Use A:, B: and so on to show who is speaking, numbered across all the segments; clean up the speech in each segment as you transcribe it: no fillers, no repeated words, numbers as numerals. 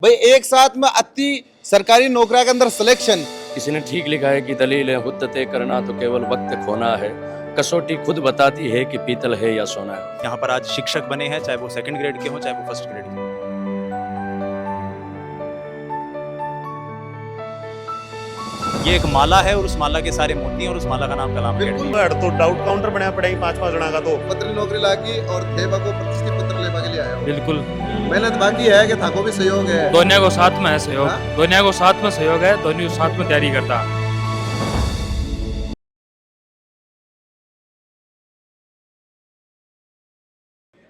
A: भाई एक साथ में अति सरकारी नौकरियों के अंदर सिलेक्शन।
B: किसी ने ठीक लिखा है कि दलील है हुद्द तय करना तो केवल वक्त खोना है, कसौटी खुद बताती है कि पीतल है या सोना है।
C: यहाँ पर आज शिक्षक बने हैं, चाहे वो सेकंड ग्रेड के हों चाहे वो फर्स्ट ग्रेड के हों। ये एक माला है और उस माला के सारे मोती हैं और उस माला का नाम कलाम अकेडमी है।
D: तो डाउट काउंटर बनाया पड़ेगी 5-5 जना का। तो
A: पत्र नौकरी लागी और देवा को प्रतिष्ठित पत्र लेवा के लिए आया हूं।
E: बिल्कुल
A: मेहनत बाकी है कि थाको भी सहयोग है।
E: दोनों को साथ में है सहयोग,
A: हाँ?
E: दोनों को साथ में सहयोग है, दोनों साथ में तैयारी करता है।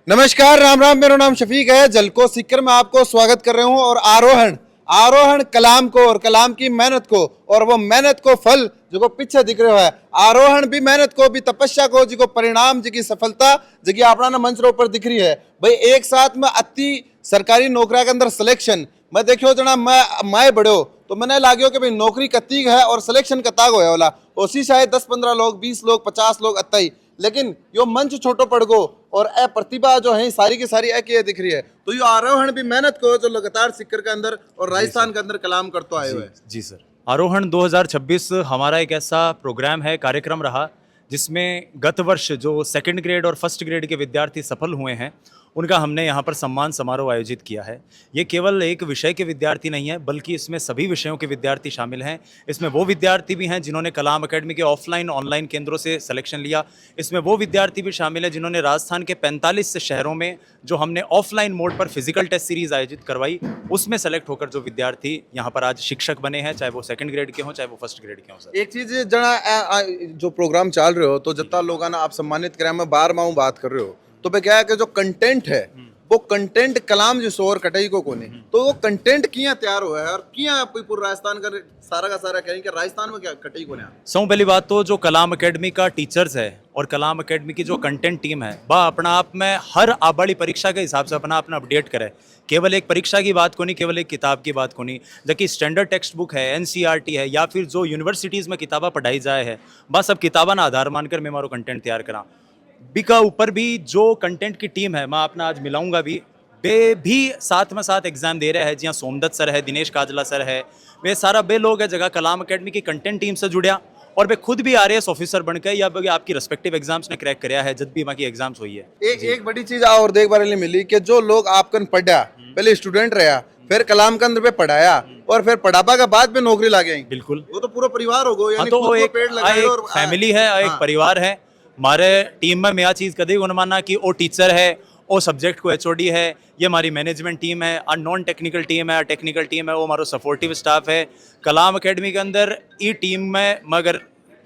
A: नमस्कार, राम राम। मेरा नाम शफीक है। जलको सीकर में आपको स्वागत कर रहे हूं और आरोहण कलाम को और कलाम की मेहनत को और वो मेहनत को फल जो पीछे दिख रहा है। आरोहण भी मेहनत को भी तपस्या को जी को परिणाम जी की सफलता जी अपना मंच ऊपर दिख रही है। भाई एक साथ में अति सरकारी नौकरियों के अंदर सिलेक्शन मैं देखियो जना मैं बड़ो तो मैंने लाग्यो कि भाई नौकरी कत्तीग है और सिलेक्शन कत्ताग होया वाला उसी शायद 10-15 लोग 20 लोग 50 लोग अत्ताई, लेकिन यो मंच छोटो पड़ गो और ए प्रतिभा जो है सारी की सारी एक ये दिख रही है। तो यो आरोहण भी मेहनत को जो लगातार सिक्कर के अंदर और राजस्थान के अंदर कलाम करते आए हुए।
C: जी सर, आरोहण 2026 हमारा एक ऐसा प्रोग्राम है, कार्यक्रम रहा जिसमें गत वर्ष जो सेकंड ग्रेड और फर्स्ट ग्रेड के विद्यार्थी सफल हुए हैं उनका हमने यहाँ पर सम्मान समारोह आयोजित किया है। ये केवल एक विषय के विद्यार्थी नहीं है बल्कि इसमें सभी विषयों के विद्यार्थी शामिल हैं। इसमें वो विद्यार्थी भी हैं जिन्होंने कलाम अकेडमी के ऑफलाइन ऑनलाइन केंद्रों से सिलेक्शन लिया। इसमें वो विद्यार्थी भी शामिल हैं जिन्होंने राजस्थान के 45 शहरों में जो हमने ऑफलाइन मोड पर फिजिकल टेस्ट सीरीज आयोजित करवाई उसमें सेलेक्ट होकर जो विद्यार्थी यहाँ पर आज शिक्षक बने हैं, चाहे वो सेकंड ग्रेड के हों चाहे वो फर्स्ट ग्रेड के हों। सर
A: एक चीज जना जो प्रोग्राम चल रहे हो तो जितना लोगों ने आप सम्मानित कराया मैं बार माऊ बात कर रहे हो तो मैं क्या है कि जो कंटेंट है वो कंटेंट कलाम जो सोर कटई को कोने तो वो कंटेंट किया तैयार हुआ है और किया पूरा राजस्थान का सारा कहें कि राजस्थान में क्या कटई कोने।
C: सौ पहली बात तो जो कलाम अकेडमी का टीचर्स है और कलाम अकेडमी की जो कंटेंट टीम है वह अपना आप में हर आबाड़ी परीक्षा के हिसाब से अपना अपडेट करे। केवल एक परीक्षा की बात को नहीं, केवल एक किताब की बात को नहीं, जबकि स्टैंडर्ड टेक्स्ट बुक है, एनसीईआरटी है या फिर जो यूनिवर्सिटीज़ में किताबा पढ़ाई जाए है बस अब किताबा ना आधार मानकर मैं मारो कंटेंट तैयार करा। बिका ऊपर भी जो कंटेंट की टीम है मैं अपना आज मिलाऊंगा भी बे भी साथ में साथ एग्जाम दे रहे हैं। जियाँ सोमदत्त सर है, दिनेश काजला सर है, वे सारा बे लोग है जगह कलाम अकेडमी की कंटेंट टीम से जुड़िया और वे खुद भी आरएएस ऑफिसर बनकर या आपकी रेस्पेक्टिव एग्जाम्स ने क्रैक कराया है जब भी वहाँ की एग्जाम्स हुई है।
A: एक बड़ी चीज और देख बारे मिली कि जो लोग आपकन पढ़ा पहले स्टूडेंट रहा फिर कलाम के अंदर पे पढ़ाया और फिर पढ़ापा के बाद में नौकरी लग गई।
C: बिल्कुल,
A: वो तो पूरा परिवार हो गया।
C: तो वो एक फैमिली है, एक परिवार है। हमारे टीम में मैं चीज़ कभी नहीं माना कि वो टीचर है, वो सब्जेक्ट को एचओडी है, ये हमारी मैनेजमेंट टीम है, और नॉन टेक्निकल टीम है, टेक्निकल टीम है, वो हमारा सपोर्टिव स्टाफ है। कलाम अकेडमी के अंदर ई टीम में मैं अगर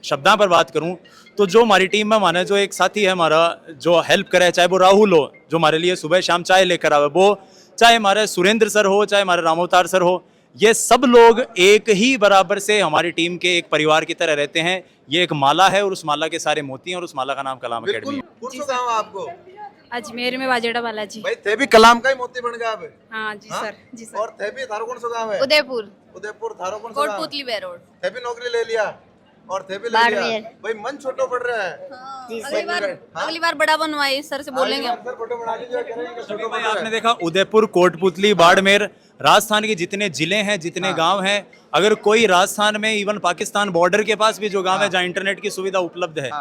C: शब्दां पर बात करूं तो जो हमारी टीम में माने जो एक साथी है हमारा जो हेल्प करे, चाहे वो राहुल हो जो हमारे लिए सुबह शाम चाय लेकर आवे, वो चाहे हमारे सुरेंद्र सर हो, चाहे हमारे रामोवतार सर हो, ये सब लोग एक ही बराबर से हमारी टीम के एक परिवार की तरह रहते हैं। ये एक माला है और उस माला के सारे मोती हैं और उस माला का नाम कलाम अकेडमी है।
A: आपको
F: अजमेर में वाजेड़ा बालाजी।
A: भाई थे भी कलाम का ही मोती बन गया अब।
F: हाँ जी सर, जी सर।
A: और थे भी थारो कौन सा गांव है? उदयपुर थारो कौन सा गांव?
F: कोटपुतली बे रोड।
A: थे भी नौकरी ले लिया और थे भी ले लिया। भाई मन छोटो पड़ रहा है।
F: अगली बार बड़ा बनवाए सर से बोलेंगे हम।
A: फोटो बना लीजिए, करेंगे छोटो
C: भाई आपने देखा उदयपुर, कोटपुतली, बाड़मेर, राजस्थान के जितने जिले हैं, जितने गांव हैं, अगर कोई राजस्थान में इवन पाकिस्तान बॉर्डर के पास भी जो गांव है जहाँ इंटरनेट की सुविधा उपलब्ध है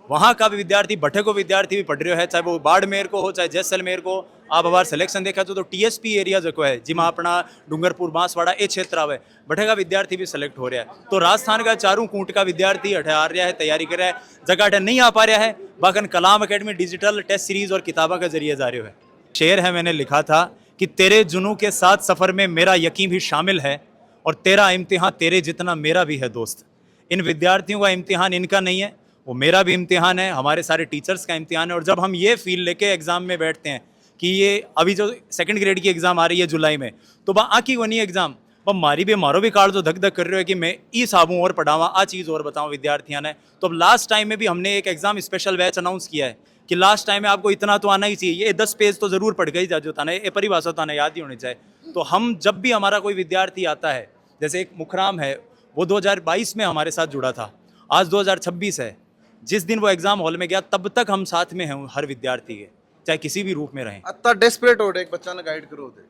C: वहाँ का भी विद्यार्थी, भट्टे को विद्यार्थी भी पढ़ रहे है, चाहे वो बाड़मेर को हो चाहे जैसलमेर को। आप बार सिलेक्शन देखा तो टीएसपी एरिया जो है जिमा अपना डूंगरपुर बांसवाड़ा ये क्षेत्र आवे भट्टे का विद्यार्थी भी सिलेक्ट हो रहा है। तो राजस्थान का चारों कूट का विद्यार्थी अठे आ रहा है, तैयारी कर रहा है, जगह अठे नहीं आ पा रहा है, बाकन कलाम अकेडमी डिजिटल टेस्ट सीरीज और किताबों के जरिए जा रहे है। शेर है मैंने लिखा था कि तेरे जुनू के साथ सफ़र में मेरा यकीन भी शामिल है और तेरा इम्तिहान तेरे जितना मेरा भी है दोस्त। इन विद्यार्थियों का इम्तिहान इनका नहीं है, वो मेरा भी इम्तिहान है, हमारे सारे टीचर्स का इम्तिहान है। और जब हम ये फील लेके एग्ज़ाम में बैठते हैं कि ये अभी जो सेकंड ग्रेड की एग्ज़ाम आ रही है जुलाई में, तो वह आँखी वनी एग्ज़ाम वह मारो भी कार्ड जो धक धक कर रहे हो कि मैं ई साबू और पढ़ावा आ चीज़ और बताऊँ विद्यार्थियों ने। तो अब लास्ट टाइम में भी हमने एक एग्ज़ाम स्पेशल बैच अनाउंस किया है कि लास्ट टाइम में आपको इतना तो आना ही चाहिए, ये 10 पेज तो ज़रूर पढ़ गई जो था ना, ये परिभाषा तो आना याद ही होनी चाहिए। तो हम जब भी हमारा कोई विद्यार्थी आता है, जैसे एक मुखराम है वो 2022 में हमारे साथ जुड़ा था, आज 2026 है, जिस दिन वो एग्जाम हॉल में गया तब तक हम साथ में हैं हर विद्यार्थी के, चाहे किसी भी रूप में रहें।
A: अत्ता डेस्परेट हो एक बच्चा ने गाइड करो दे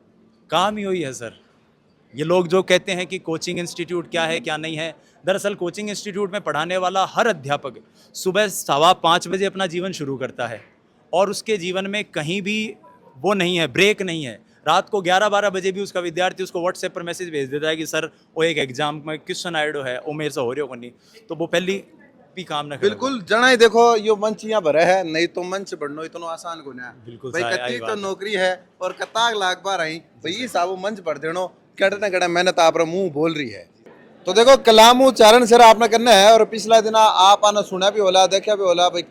C: काम ही वही है सर, ये लोग जो कहते हैं कि कोचिंग इंस्टीट्यूट क्या है क्या नहीं है, दरअसल कोचिंग इंस्टीट्यूट में पढ़ाने वाला हर अध्यापक सुबह 5:15 बजे अपना जीवन शुरू करता है और उसके जीवन में कहीं भी वो नहीं है, ब्रेक नहीं है। रात को 11-12 बजे भी उसका विद्यार्थी उसको व्हाट्सएप पर मैसेज भेज देता है कि सर वो एक एग्जाम में क्वेश्चन आइडो है, वो मेरे से हो रही हो नहीं, तो वो पहली भी काम ना करे।
A: बिल्कुल जना ही देखो यो मंच यहाँ भरा है, नहीं तो मंच बढ़नो इतना आसान को ना।
C: बिल्कुल
A: भाई
C: सही
A: कत्ती
C: बात
A: तो
C: है।
A: नौकरी है और कताक लाख बार आई भाई साहब मंच भर देनो कड़ा ना कड़ा मेहनत आप मुंह बोल रही है। तो देखो कलाम उच्चारण सर आपने करना है और पिछला दिन आप आना सुना भी होला देखा भी होला भाई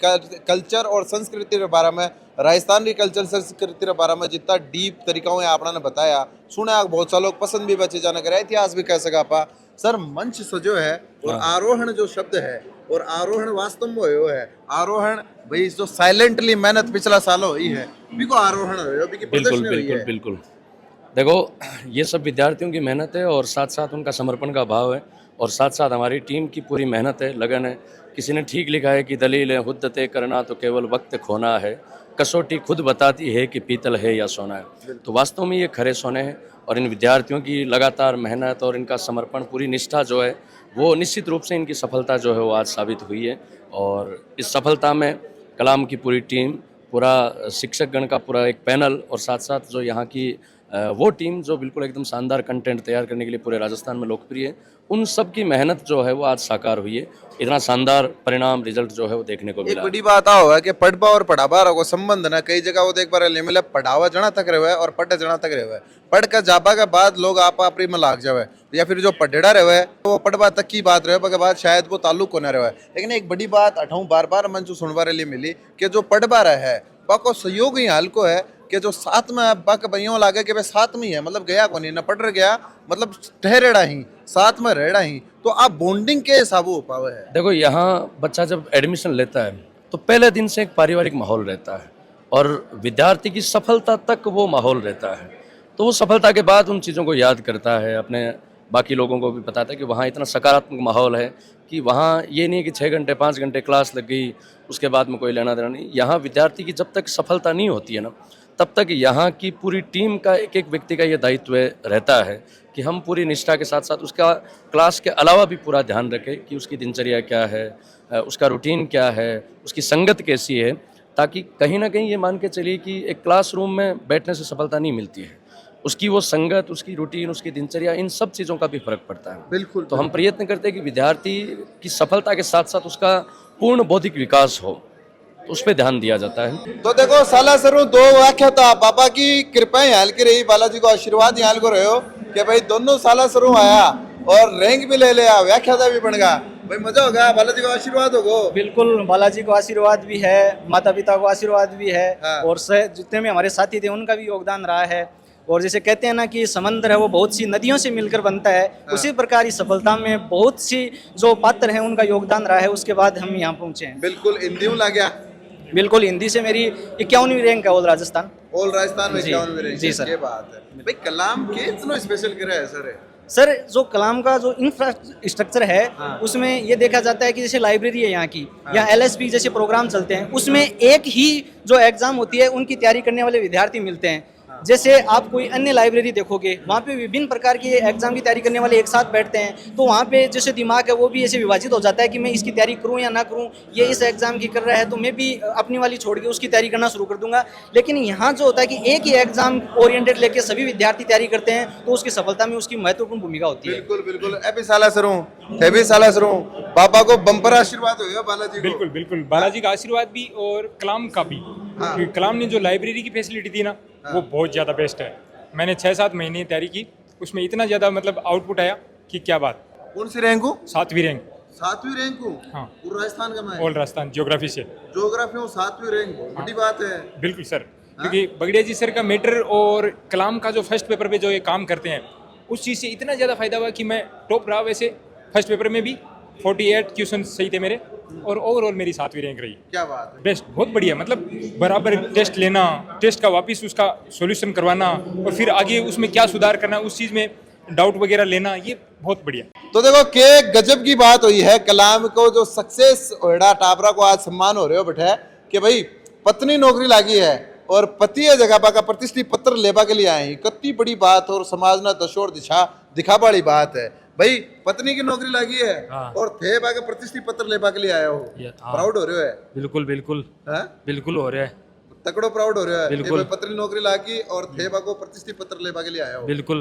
A: कल्चर और संस्कृति के बारे में, राजस्थान की कल्चर संस्कृति के बारे में जितना डीप तरीका है आपने बताया सुना बहुत सा लोग पसंद भी बचे जाने करे, इतिहास भी कह सका पा सर। मंच सजो है और आरोहण जो शब्द है और आरोहण वास्तव में हो है आरोहण भाई जो साइलेंटली मेहनत पिछला साल हुई है बिको आरोहण हो बिकी
B: बिल्कुल
A: प्रदर्शनी हुई
B: बिल्कुल
A: है।
B: बिल्कुल। देखो ये सब विद्यार्थियों की मेहनत है और साथ साथ उनका समर्पण का भाव है और साथ साथ हमारी टीम की पूरी मेहनत है, लगन है। किसी ने ठीक लिखा है कि दलील है हुद्दते करना तो केवल वक्त खोना है, कसौटी खुद बताती है कि पीतल है या सोना है। तो वास्तव में ये खरे सोने हैं और इन विद्यार्थियों की लगातार मेहनत और इनका समर्पण, पूरी निष्ठा जो है वो निश्चित रूप से इनकी सफलता जो है वो आज साबित हुई है। और इस सफलता में कलाम की पूरी टीम, पूरा शिक्षकगण का पूरा एक पैनल और साथ साथ जो यहाँ की वो टीम जो बिल्कुल एकदम शानदार कंटेंट तैयार करने के लिए पूरे राजस्थान में लोकप्रिय है, उन सब की मेहनत जो है वो आज साकार हुई है। इतना शानदार परिणाम रिजल्ट जो है वो देखने को
A: एक
B: मिला।
A: बड़ी बात आ होगा कि पढ़बा और पढ़ाबा को संबंध ना कई जगह वो देख पा रहे मतलब पढ़ावा जना तक रहे और पढ़ जना तक रहे पढ़ कर जाबा के बाद लोग आप अपनी में लाग जावे या फिर जो पढ़ेड़ा रहे वो पढ़बा तक की बात रहे के बाद शायद वो ताल्लुक को न रहे। लेकिन एक बड़ी बात अठाऊं बार बार मंच सुनवा लिए मिली कि जो पढ़बा रहा है बाको सहयोग ही हाल को है कि जो साथ में बक बइयों लागे कि भाई साथ में ही है, मतलब गया को नहीं न पढ़ गया, मतलब ठहरेड़ा ही साथ में रहड़ा ही, तो आप बॉन्डिंग के हिसाब हो पावे है।
B: देखो यहाँ बच्चा जब एडमिशन लेता है तो पहले दिन से एक पारिवारिक माहौल रहता है और विद्यार्थी की सफलता तक वो माहौल रहता है। तो वो सफलता के बाद उन चीज़ों को याद करता है, अपने बाकी लोगों को भी बताता है कि वहाँ इतना सकारात्मक माहौल है कि वहाँ ये नहीं कि 6 घंटे 5 घंटे क्लास लग गई उसके बाद में कोई लेना देना नहीं। यहाँ विद्यार्थी की जब तक सफलता नहीं होती है ना तब तक यहाँ की पूरी टीम का एक एक व्यक्ति का ये दायित्व रहता है कि हम पूरी निष्ठा के साथ साथ उसका क्लास के अलावा भी पूरा ध्यान रखें कि उसकी दिनचर्या क्या है, उसका रूटीन क्या है, उसकी संगत कैसी है, ताकि कहीं ना कहीं ये मान के चलिए कि एक क्लासरूम में बैठने से सफलता नहीं मिलती है, उसकी वो संगत, उसकी रूटीन, उसकी दिनचर्या, इन सब चीज़ों का भी फर्क पड़ता है।
A: बिल्कुल।
B: तो हम प्रयत्न करते हैं कि विद्यार्थी की सफलता के साथ साथ उसका पूर्ण बौद्धिक विकास हो, तो उस पर ध्यान दिया जाता है।
A: तो देखो साला सरू दो व्याख्या था पापा की कृपा ही हाल की रही, बालाजी को आशीर्वाद ही हाल को रहे हो कि भाई दोनों साला सरू आया और रैंक भी ले लिया, व्याख्याता भी बन गया, भाई मजा होगा, बालाजी को आशीर्वाद होगा।
G: बिल्कुल, बालाजी को आशीर्वाद भी है, माता पिता को आशीर्वाद भी है
A: हाँ।
G: और जितने भी हमारे साथी थे उनका भी योगदान रहा है। और जैसे कहते हैं ना कि समंदर है वो बहुत सी नदियों से मिलकर बनता है, उसी प्रकार इस सफलता में बहुत सी जो पात्र हैं उनका योगदान रहा है, उसके बाद हम यहाँ पहुँचे हैं।
A: बिल्कुल हिंदी में लग गया।
G: बिल्कुल, हिंदी से मेरी 51वीं रैंक है ऑल राजस्थान।
A: ऑल राजस्थान में
G: जी,
A: 51वीं रैंक।
G: जी सर।
A: ये बात है भाई, कलाम के इतना स्पेशल करे है सर।
G: सर जो कलाम का जो इंफ्रास्ट्रक्चर है उसमें ये देखा जाता है कि जैसे लाइब्रेरी है यहाँ की या LSP जैसे प्रोग्राम चलते हैं, उसमें एक ही जो एग्जाम होती है उनकी तैयारी करने वाले विद्यार्थी मिलते हैं। जैसे आप कोई अन्य लाइब्रेरी देखोगे वहाँ पे विभिन्न प्रकार के एग्जाम की तैयारी करने वाले एक साथ बैठते हैं, तो वहाँ पे जैसे दिमाग है वो भी ऐसे विभाजित हो जाता है कि मैं इसकी तैयारी करूँ या ना करूँ, ये इस एग्जाम की कर रहा है तो मैं भी अपनी वाली छोड़ के उसकी तैयारी करना शुरू कर दूंगा। लेकिन यहाँ जो होता है कि एक ही एग्जाम ओरिएंटेड लेके सभी विद्यार्थी तैयारी करते हैं, तो उसकी सफलता में उसकी महत्वपूर्ण भूमिका होती है।
A: बिल्कुल बिल्कुल। अभी साला सरू पापा को बम्पर आशीर्वाद होगा बालाजी को।
E: बिल्कुल बिल्कुल, बालाजी का आशीर्वाद भी और कलाम का भी। क्योंकि कलाम ने जो लाइब्रेरी की फैसिलिटी दी ना वो बहुत ज़्यादा बेस्ट है। मैंने 6-7 महीने तैयारी की, उसमें इतना ज़्यादा मतलब आउटपुट आया कि क्या बात।
A: कौन सी रैंक हो?
E: 7वीं रैंक।
A: 7वीं रैंक हो?
E: हाँ।
A: पूरा राजस्थान का मैं
E: ऑल राजस्थान ज्योग्राफी से।
A: ज्योग्राफी में 7वीं रैंक, बड़ी बात है।
E: बिल्कुल सर, क्योंकि बगड़िया जी सर का मैटर और कलाम का जो फर्स्ट पेपर पे जो ये काम करते हैं उस चीज़ से इतना ज़्यादा फायदा हुआ कि मैं टॉप रहा। वैसे फर्स्ट पेपर में भी 48 क्वेश्चन सही थे मेरे और ओवरऑल मेरी 7वीं रैंक रही।
A: क्या बात है।
E: बेस्ट, बहुत बढ़िया। मतलब बराबर टेस्ट लेना, टेस्ट का वापस उसका सॉल्यूशन करवाना और फिर आगे उसमें क्या सुधार करना, उस चीज़ में डाउट वगैरह लेना, ये बहुत बढ़िया।
A: तो देखो के गजब की बात हुई है, कलाम को जो सक्सेस होड़ा टाबरा को आज सम्मान हो रहे हो बैठे कि भाई पत्नी नौकरी लागी है और पति जगह का प्रतिष्ठित पत्र लेबा के लिए आए हैं। कितनी बड़ी बात और समाज ना दशोर दिशा दिखा बड़ी बात है भाई। पत्नी की नौकरी लगी है और थे बागे प्रतिष्ठित पत्र लेबा के लिए आया हो, प्राउड हो रहे हो है?
H: बिल्कुल बिल्कुल
A: हाँ?
H: बिल्कुल हो रहा है,
A: तकड़ो प्राउड हो रहा है
H: बिल्कुल।
A: ये पत्नी नौकरी लागी और थे बागो प्रतिष्ठित पत्र लेबा के लिए आया हो।
H: बिल्कुल।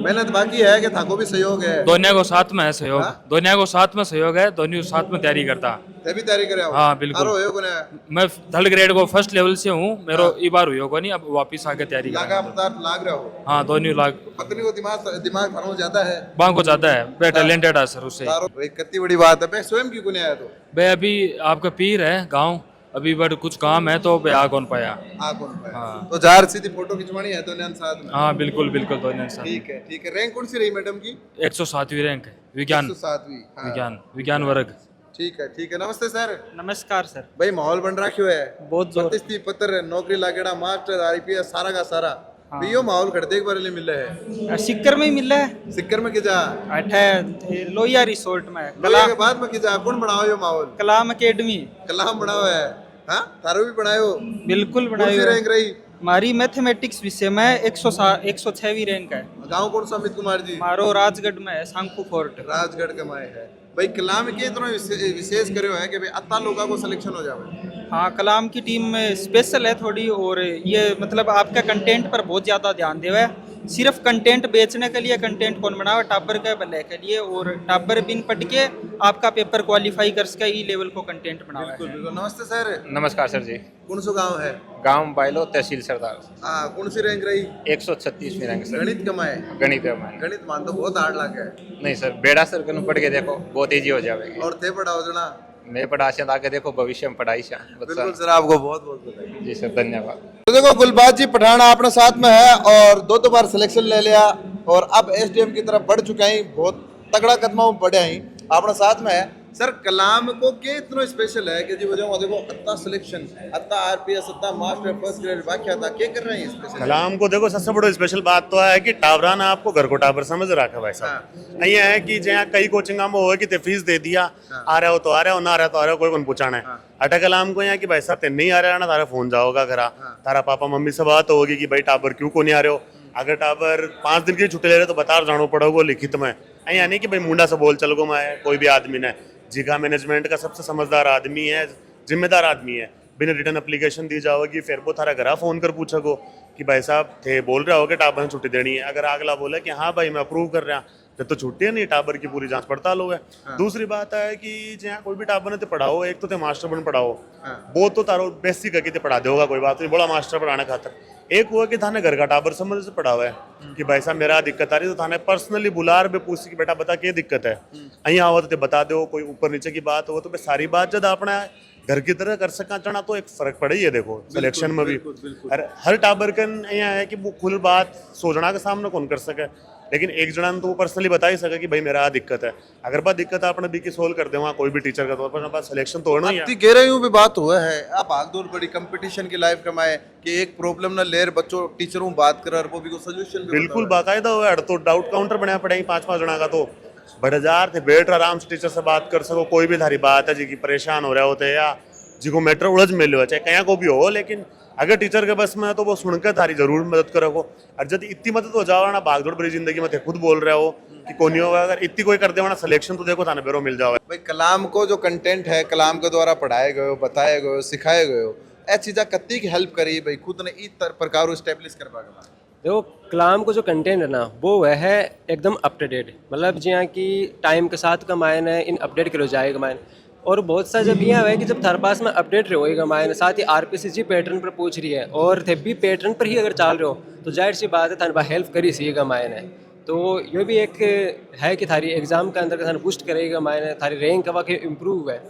A: मेहनत बाकी है कि थाको भी सहयोग है?
H: दुनिया को साथ में है सहयोग,
A: हाँ?
H: दुनिया को साथ में सहयोग है, दोनों साथ में तैयारी करता।
A: ते भी तैयारी करे हो?
H: हाँ, बिल्कुल।
A: थारो होयो कोने?
H: मैं थर्ड ग्रेड को फर्स्ट लेवल से हूँ, मेरो ई बार हुई को नहीं, अब वापिस आके तैयारी
A: लागा
H: कर।
A: पदार्थ लाग रहा हो?
H: हाँ, दोनों लाग
A: पत्नी को दिमाग थानो ज्यादा है?
H: बांग को जाता है, वे टैलेंटेड है सर उससे।
A: थारो भाई कितनी बड़ी बात है। मैं स्वयं क्यों नहीं आया तो?
H: भाई अभी आपका पीर है गाँव, अभी बट कुछ काम है तो आ कौन पाया।
A: आ कौन पाया?
H: हाँ।
A: तो जार सीधी फोटो खिंचवानी है तो नैन साथ में?
H: हाँ बिल्कुल बिल्कुल, दोनों साथ।
A: ठीक है ठीक है। रैंक कौन सी रही मैडम की?
H: 107वीं रैंक है, विज्ञान
A: 107वीं। हाँ।
H: विज्ञान वर्ग।
A: ठीक है ठीक है। नमस्ते सर।
G: नमस्कार सर।
A: भाई माहौल बन रखियो है
G: बहुत जोर।
A: प्रतिष्ठित पत्र नौकरी लागेड़ा मास्टर आईपीएस सारा का सारा भी यो माहौल खड़ते एक बार लिए मिले है।
G: सिक्कर में ही मिला है,
A: सिक्कर में किजा
G: अठे लोहिया रिसोर्ट में
A: कला के बाद में किजा कौन बनाओ यो माहौल?
G: कलाम अकेडमी।
A: कलाम बनाओ है? हाँ तारो भी बनायो?
G: बिल्कुल
A: कौन सी रैंक रही?
G: हमारी मैथमेटिक्स विषय में 106वीं रैंक है।
A: गांव कौन सा? अमित कुमार जी?
G: मारो राजगढ़ में है, सांखू फोर्ट।
A: राजगढ़ के माए है भाई। कलाम के इतना विशेष करो है कि भाई अत्ता लोगों को सिलेक्शन हो जावे।
G: हाँ, कलाम की टीम में स्पेशल है थोड़ी, और ये मतलब आपका कंटेंट पर बहुत ज़्यादा ध्यान देवा है। सिर्फ कंटेंट बेचने के लिए कंटेंट कौन बनावे, टाबर के भले के लिए, और टाबर बिन पढ़ के आपका पेपर क्वालिफाई कर सके ई लेवल को कंटेंट बनावा है।
A: बिल्कुल। नमस्ते सर।
I: नमस्कार सर जी।
A: कौन सा गांव है?
I: गांव बाइलो, तहसील सरदार।
A: हाँ कौन सी रैंक रही?
I: 136वीं रैंक सर।
A: गणित कमाए?
I: गणित में
A: गणित मान तो बहुत हार्ड लगा है।
I: नहीं सर, बेड़ा सर कनु पढ़ के देखो, बहुत इजी हो जाएगी।
A: और थे पढ़ाओ जना?
I: मैं पढ़ा से आगे देखो, भविष्य में पढ़ाई से
A: बिल्कुल सर, आपको बहुत बहुत बधाई।
I: जी सर, धन्यवाद।
A: तो देखो गुलबाज जी पठाना अपने साथ में है और दो बार सिलेक्शन ले लिया और अब एसडीएम की तरफ बढ़ चुके हैं, बहुत तगड़ा कदम बढ़े हैं अपने साथ में है। सर कलाम को के इतना स्पेशल है कि जी वजह देखो अत्ता सिलेक्शन, अत्ता आरपीएस, अत्ता मास्टर फर्स्ट ग्रेड बाकी अत्ता क्या कर रहे हैं स्पेशल?
D: कलाम को देखो सबसे बड़ा स्पेशल बात तो है कि टावराना आपको घर को टावर समझ रखा भाई साहब। नहीं है कि जहाँ कई कोचिंग में हो कि फीस दे दिया, आ रहे हो तो आ रहे हो, ना आ रहे हो तो आ रहे हो, कोई कौन पूछाना है। अटक कलाम को यहाँ कि भाई साहब नहीं आ रहा ना, तारा फोन जाओगा घरा, तारा पापा मम्मी से बात होगी कि भाई टावर क्यों को नहीं आ रहे हो। अगर टावर 5 दिन की छुट्टी ले रहे तो बता जानो पड़ोगे लिखित में, यहाँ नहीं कि भाई मुंडा से बोल चलोगो मैं कोई भी आदमी ने। जिगा मैनेजमेंट का सबसे समझदार आदमी है, जिम्मेदार आदमी है। बिना रिटर्न एप्लीकेशन दी जाओगी, फिर वो थारा घरा फोन कर पूछोगो कि भाई साहब थे बोल रहे हो कि टाबर में छुट्टी देनी है। अगर अगला बोले कि हाँ भाई मैं अप्रूव कर रहा, जब तो छुट्टी है नहीं, टाबर की पूरी जांच पड़ताल हो है। दूसरी बात है कि जहाँ कोई भी टाबर ने पढ़ाओ, एक तो मास्टर बन पढ़ाओ, वो तो तारो बेसिक करके पढ़ा देगा, कोई बात नहीं, बड़ा मास्टर पढ़ाने खातर। एक हुआ कि थाने घर का टाबर समझ से पढ़ा हुआ है कि भाई साहब मेरा दिक्कत आ रही है, तो थाने पर्सनली बुला रहे पूछ कि बेटा बता क्या दिक्कत है, यहाँ आओ तो बता दो, कोई ऊपर नीचे की बात हो तो मैं सारी बात जब अपना घर की तरह कर सका चढ़ा तो एक फर्क पड़े ही है। देखो सिलेक्शन में भी हर टाबर का यहाँ है कि वो खुल बात सोचना के सामने कौन कर सके, लेकिन एक जना तो वो पर्सनली बता ही सके कि भाई मेरा दिक्कत है। अगर बात दिक्कत है अपने बी की सोल्व कर दे वहाँ कोई भी टीचर का तौर पर बात सिलेक्शन तो होना ही है।
A: कह रही हूँ भी बात हुआ है आप भागदौड़ बड़ी कंपटीशन की लाइफ कमाए कि एक प्रॉब्लम ना ले बच्चों टीचरों बात कर और वो भी सोल्यूशन
D: बिल्कुल बाकायदा हुआ है। तो डाउट काउंटर बनाया पड़ेगी 5-5 जना का, तो बड़े हजार थे बैठ आराम से टीचर से बात कर सको, कोई भी थारी बात है जी की परेशान हो रहे होते या जिको मैटर उलझ मिले हो, चाहे कहीं को भी हो, लेकिन अगर टीचर के बस में है तो वो सुनकर थारी जरूर मदद करोगे। और जब इतनी मदद हो जाओ ना भागदौड़ भरी जिंदगी में, खुद बोल रहे हो कि कौन होगा, अगर इतनी कोई कर दे ना सिलेक्शन तो देखो थाने बेरो मिल जाओगे।
A: भाई कलाम को जो कंटेंट है कलाम के द्वारा पढ़ाए गए हो, बताए गए हो, सिखाए गए हो, ऐसी चीज़ा कत्ती की हेल्प करी भाई खुद ने इस प्रकार स्टेब्लिश कर पाएगा।
J: देखो कलाम को जो कंटेंट है ना वो वह है एकदम अप टू डेट, मतलब जी कि टाइम के साथ का मायने है इन अपडेट करो जाएगा मायने। और बहुत सा जब यहाँ है कि जब थारे पास में अपडेट रहेगा मायने, साथ ही आरपीसीसी पैटर्न पर पूछ रही है और थे भी पैटर्न पर ही अगर चल रहे हो तो जाहिर सी बात है थारे हेल्प करी सीगा मायने। तो ये भी एक है कि थारी एग्जाम के अंदर थाने बूस्ट करेगा मायने, थारी रैंक वाकई इम्प्रूव है,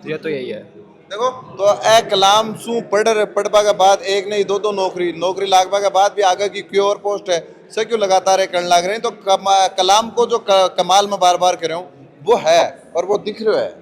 J: ये तो यही है।
A: देखो तो ए कलाम सू पढ़वा के बाद एक नहीं दो नौकरी लागवा के बाद भी आगे की क्यों और पोस्ट है से क्यों लगातार करने लग रहे हैं। तो कलाम को जो कमाल में बार बार कह रहा हूँ वो है और वो दिख रहा है।